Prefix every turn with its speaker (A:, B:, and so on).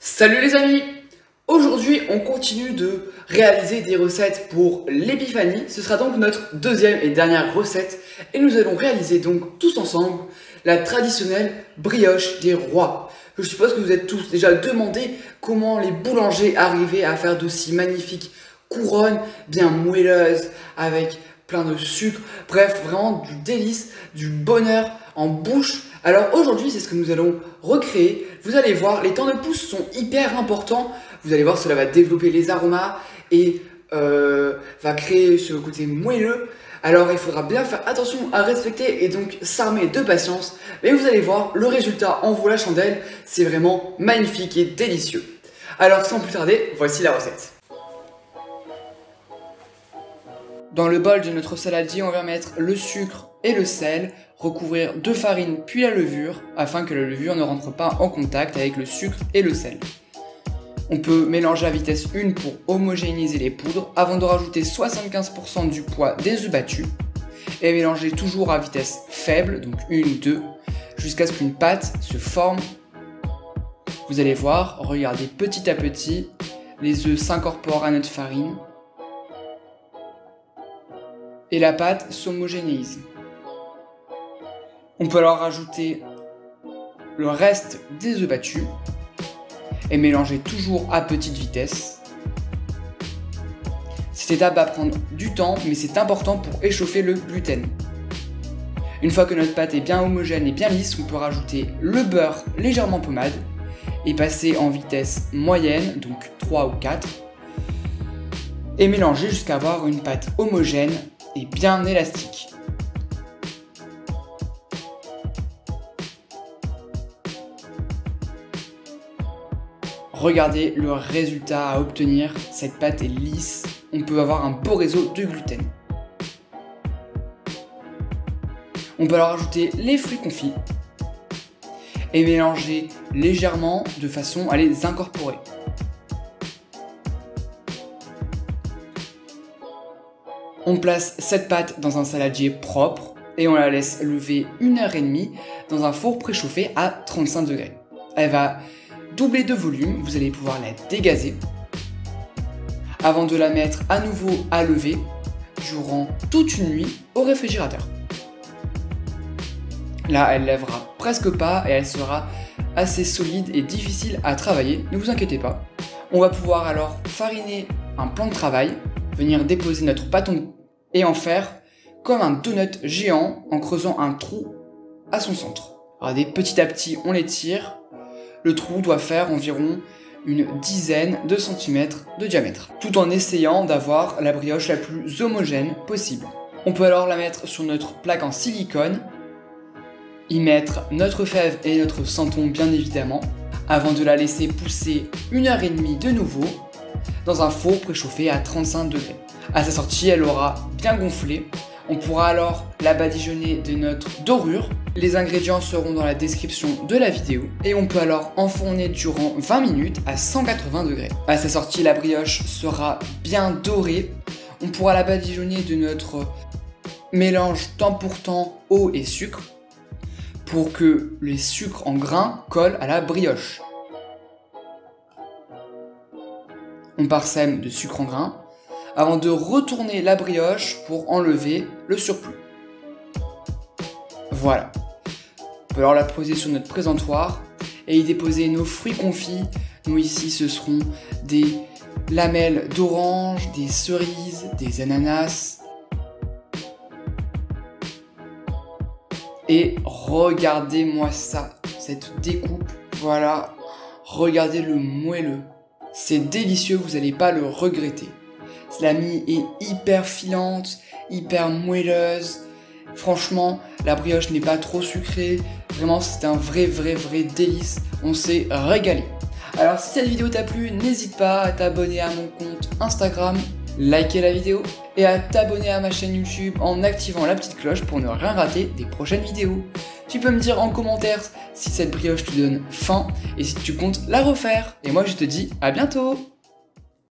A: Salut les amis! Aujourd'hui, on continue de réaliser des recettes pour l'épiphanie. Ce sera donc notre deuxième et dernière recette. Et nous allons réaliser donc tous ensemble la traditionnelle brioche des rois. Je suppose que vous êtes tous déjà demandé comment les boulangers arrivaient à faire d'aussi magnifiques couronnes bien moelleuses avec plein de sucre. Bref, vraiment du délice, du bonheur en bouche. Alors aujourd'hui, c'est ce que nous allons recréer. Vous allez voir, les temps de pousse sont hyper importants. Vous allez voir, cela va développer les aromas et va créer ce côté moelleux. Alors il faudra bien faire attention à respecter et donc s'armer de patience. Mais vous allez voir, le résultat en vaut la chandelle. C'est vraiment magnifique et délicieux. Alors sans plus tarder, voici la recette. Dans le bol de notre saladier, on va mettre le sucre et le sel, recouvrir de farine puis la levure, afin que la levure ne rentre pas en contact avec le sucre et le sel. On peut mélanger à vitesse 1 pour homogénéiser les poudres, avant de rajouter 75% du poids des œufs battus, et mélanger toujours à vitesse faible, donc 1 ou 2, jusqu'à ce qu'une pâte se forme. Vous allez voir, regardez petit à petit, les œufs s'incorporent à notre farine, et la pâte s'homogénéise. On peut alors rajouter le reste des œufs battus et mélanger toujours à petite vitesse. Cette étape va prendre du temps, mais c'est important pour échauffer le gluten. Une fois que notre pâte est bien homogène et bien lisse, on peut rajouter le beurre légèrement pommade et passer en vitesse moyenne, donc 3 ou 4, et mélanger jusqu'à avoir une pâte homogène et bien élastique. Regardez le résultat à obtenir, cette pâte est lisse, on peut avoir un beau réseau de gluten. On peut alors ajouter les fruits confits et mélanger légèrement de façon à les incorporer. On place cette pâte dans un saladier propre et on la laisse lever 1h30 dans un four préchauffé à 35 degrés. Elle va doubler de volume, vous allez pouvoir la dégazer avant de la mettre à nouveau à lever durant toute une nuit au réfrigérateur. Là, elle lèvera presque pas et elle sera assez solide et difficile à travailler, ne vous inquiétez pas. On va pouvoir alors fariner un plan de travail, venir déposer notre pâton et en faire comme un donut géant en creusant un trou à son centre. Regardez, petit à petit, on l'étire. Le trou doit faire environ une dizaine de centimètres de diamètre, tout en essayant d'avoir la brioche la plus homogène possible. On peut alors la mettre sur notre plaque en silicone, y mettre notre fève et notre santon bien évidemment, avant de la laisser pousser 1h30 de nouveau dans un four préchauffé à 35 degrés. À sa sortie, elle aura bien gonflé. On pourra alors la badigeonner de notre dorure. Les ingrédients seront dans la description de la vidéo. Et on peut alors enfourner durant 20 minutes à 180 degrés. À sa sortie, la brioche sera bien dorée. On pourra la badigeonner de notre mélange temps pour temps eau et sucre pour que les sucres en grains collent à la brioche. On parsème de sucre en grains avant de retourner la brioche pour enlever le surplus. Voilà. On peut alors la poser sur notre présentoir et y déposer nos fruits confits. Nous ici, ce seront des lamelles d'orange, des cerises, des ananas. Et regardez-moi ça, cette découpe. Voilà. Regardez le moelleux. C'est délicieux, vous n'allez pas le regretter. La mie est hyper filante, hyper moelleuse. Franchement, la brioche n'est pas trop sucrée. Vraiment, c'est un vrai délice. On s'est régalé. Alors, si cette vidéo t'a plu, n'hésite pas à t'abonner à mon compte Instagram, liker la vidéo et à t'abonner à ma chaîne YouTube en activant la petite cloche pour ne rien rater des prochaines vidéos. Tu peux me dire en commentaire si cette brioche te donne faim et si tu comptes la refaire. Et moi, je te dis à bientôt!